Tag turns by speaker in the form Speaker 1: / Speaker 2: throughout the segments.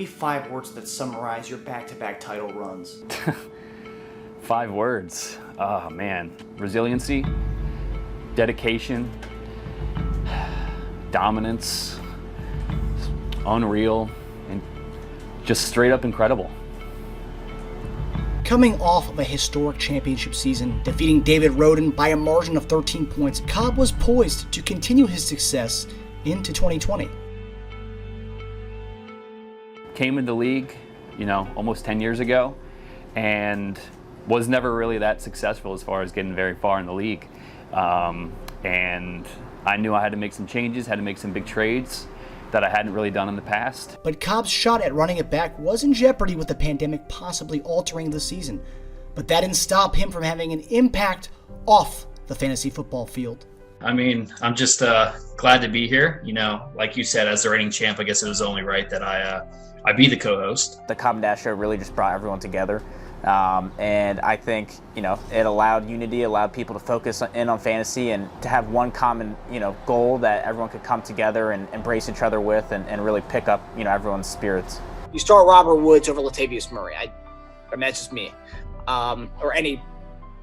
Speaker 1: be 5 words that summarize your back-to-back title runs.
Speaker 2: 5 words. Oh man. Resiliency, dedication, dominance, unreal, and just straight up incredible.
Speaker 3: Coming off of a historic championship season, defeating David Roden by a margin of 13 points, Cobb was poised to continue his success into 2020.
Speaker 2: Came into the league, almost 10 years ago, and was never really that successful as far as getting very far in the league. And I knew I had to make some changes, had to make some big trades that I hadn't really done in the past.
Speaker 3: But Cobb's shot at running it back was in jeopardy with the pandemic possibly altering the season. But that didn't stop him from having an impact off the fantasy football field.
Speaker 4: I mean, I'm just glad to be here. Like you said, as the reigning champ, I guess it was only right that I be the co-host.
Speaker 5: The Cobb and Dash show really just brought everyone together. And I think, it allowed unity, allowed people to focus in on fantasy and to have one common, goal that everyone could come together and embrace each other with and really pick up, everyone's spirits.
Speaker 3: You start Robert Woods over Latavius Murray. I mean, that's just me. Or any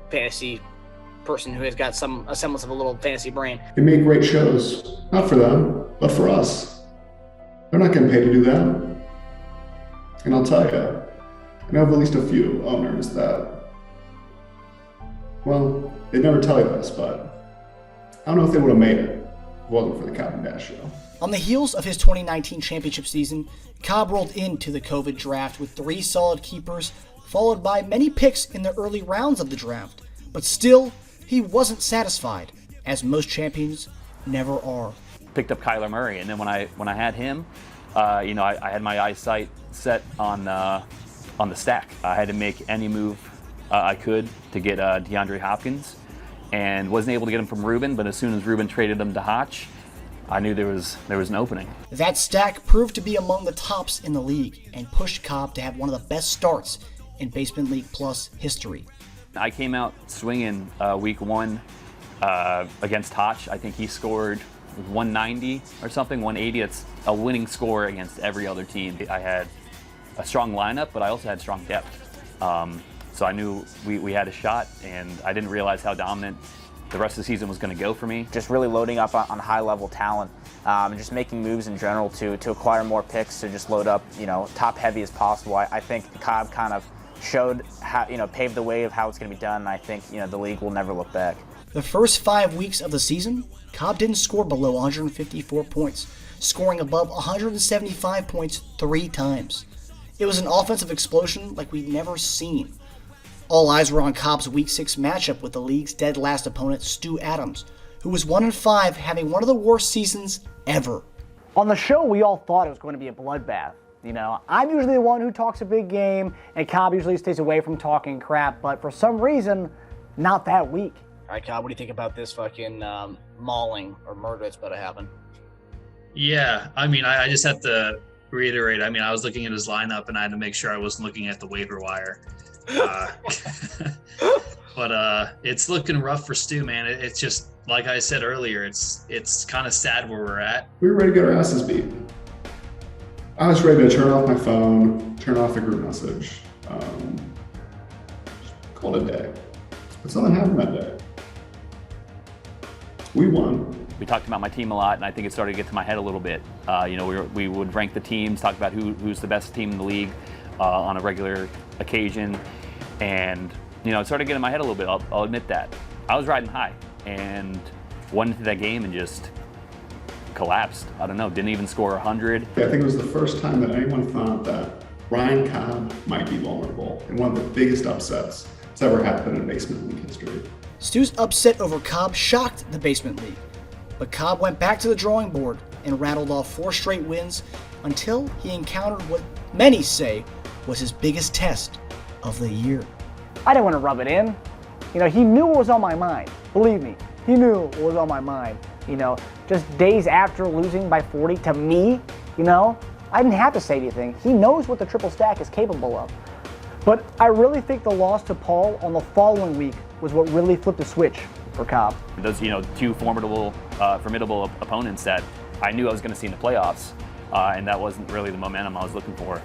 Speaker 3: fantasy person who has got a semblance of a little fantasy brain.
Speaker 6: They make great shows, not for them, but for us. They're not getting paid to do that. And I'll tell you, I know of at least a few owners that, well, they never tell you this, but I don't know if they would have made it if it wasn't for the Cobb and Dash show.
Speaker 3: On the heels of his 2019 championship season, Cobb rolled into the COVID draft with 3 solid keepers, followed by many picks in the early rounds of the draft. But still, he wasn't satisfied, as most champions never are.
Speaker 2: Picked up Kyler Murray, and then when I had him, I had my eyesight set on the stack. I had to make any move I could to get DeAndre Hopkins, and wasn't able to get him from Ruben, but as soon as Ruben traded him to Hotch, I knew there was an opening.
Speaker 3: That stack proved to be among the tops in the league and pushed Cobb to have one of the best starts in Basement League Plus history.
Speaker 2: I came out swinging week 1 against Hotch. I think he scored 190 or something, 180. It's a winning score against every other team. I had a strong lineup, but I also had strong depth. So I knew we had a shot, and I didn't realize how dominant the rest of the season was going to go for me.
Speaker 5: Just really loading up on high-level talent and just making moves in general to acquire more picks, to just load up, top-heavy as possible. I think Cobb kind of showed how, paved the way of how it's going to be done, and I think, the league will never look back.
Speaker 3: The first 5 weeks of the season, Cobb didn't score below 154 points, scoring above 175 points 3 times. It was an offensive explosion like we'd never seen. All eyes were on Cobb's Week 6 matchup with the league's dead last opponent, Stu Adams, who was 1-5, having one of the worst seasons ever.
Speaker 7: On the show, we all thought it was going to be a bloodbath. I'm usually the one who talks a big game, and Cobb usually stays away from talking crap, but for some reason, not that week.
Speaker 3: All right, Cobb, what do you think about this fucking mauling or murder that's about to happen?
Speaker 4: Yeah, I mean, I just have to reiterate. I mean, I was looking at his lineup, and I had to make sure I wasn't looking at the waiver wire. But it's looking rough for Stu, man. It's just, like I said earlier, it's kind of sad where we're at.
Speaker 6: We were ready to get our asses beat. I was ready to turn off my phone, turn off the group message, call it a day. But something happened that day. We won.
Speaker 2: We talked about my team a lot, and I think it started to get to my head a little bit. We would rank the teams, talk about who's the best team in the league on a regular occasion, and it started getting in my head a little bit. I'll admit that. I was riding high and went into that game and just collapsed. I don't know, didn't even score 100.
Speaker 6: I think it was the first time that anyone thought that Ryan Cobb might be vulnerable in one of the biggest upsets that's ever happened in Basement League history.
Speaker 3: Stu's upset over Cobb shocked the Basement League, but Cobb went back to the drawing board and rattled off 4 straight wins until he encountered what many say was his biggest test of the year.
Speaker 7: I didn't want to rub it in. He knew what was on my mind. Believe me, he knew what was on my mind. Just days after losing by 40 to me, I didn't have to say anything. He knows what the triple stack is capable of. But I really think the loss to Paul on the following week was what really flipped the switch for Cobb.
Speaker 2: Those, 2 formidable opponents that I knew I was going to see in the playoffs. and that wasn't really the momentum I was looking for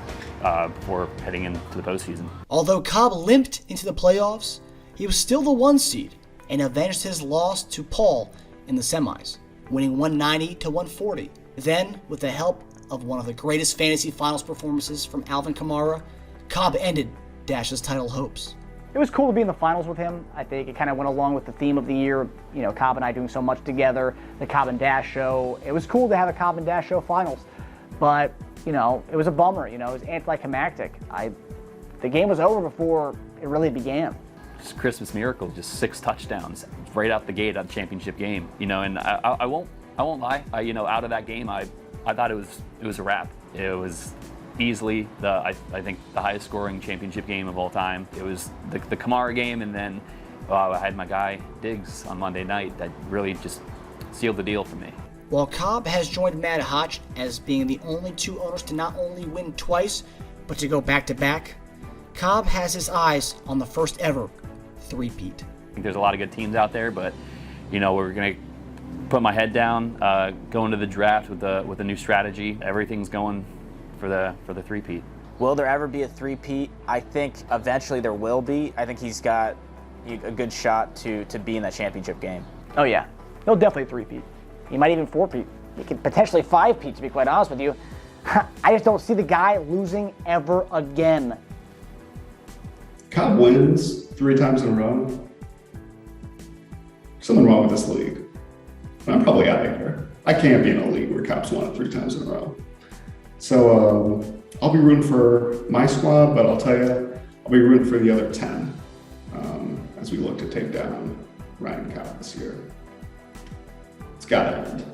Speaker 2: before heading into the postseason.
Speaker 3: Although Cobb limped into the playoffs, he was still the 1 seed and avenged his loss to Paul in the semis, winning 190 to 140. Then, with the help of one of the greatest fantasy finals performances from Alvin Kamara, Cobb ended Dash's title hopes.
Speaker 7: It was cool to be in the finals with him. I think it kind of went along with the theme of the year, you know, Cobb and I doing so much together, the Cobb and Dash show. It was cool to have a Cobb and Dash show finals, but, you know, it was a bummer. You know, it was anticlimactic. The game was over before it really began.
Speaker 2: Just Christmas miracle, just 6 touchdowns right out the gate of the championship game. You know, and I won't lie. You know, out of that game, I thought it was a wrap. It was easily I think the highest scoring championship game of all time. It was the Kamara game, and then I had my guy Diggs on Monday night that really just sealed the deal for me.
Speaker 3: While Cobb has joined Matt Hotch as being the only 2 owners to not only win twice, but to go back-to-back, Cobb has his eyes on the first ever three-peat.
Speaker 2: I think there's a lot of good teams out there, but you know, we're gonna put my head down, go into the draft with a new strategy. Everything's going for the three-peat.
Speaker 5: Will there ever be a three-peat? I think eventually there will be. I think he's got a good shot to be in that championship game.
Speaker 7: Oh yeah, he'll definitely three-peat. He might even four-peat. He could potentially five-peat, to be quite honest with you. I just don't see the guy losing ever again.
Speaker 6: Cobb wins 3 times in a row. Something wrong with this league. I'm probably out of here. I can't be in a league where Cobb's won it 3 times in a row. So I'll be rooting for my squad, but I'll tell you, I'll be rooting for the other 10 as we look to take down Ryan Cobb this year. It's got to end.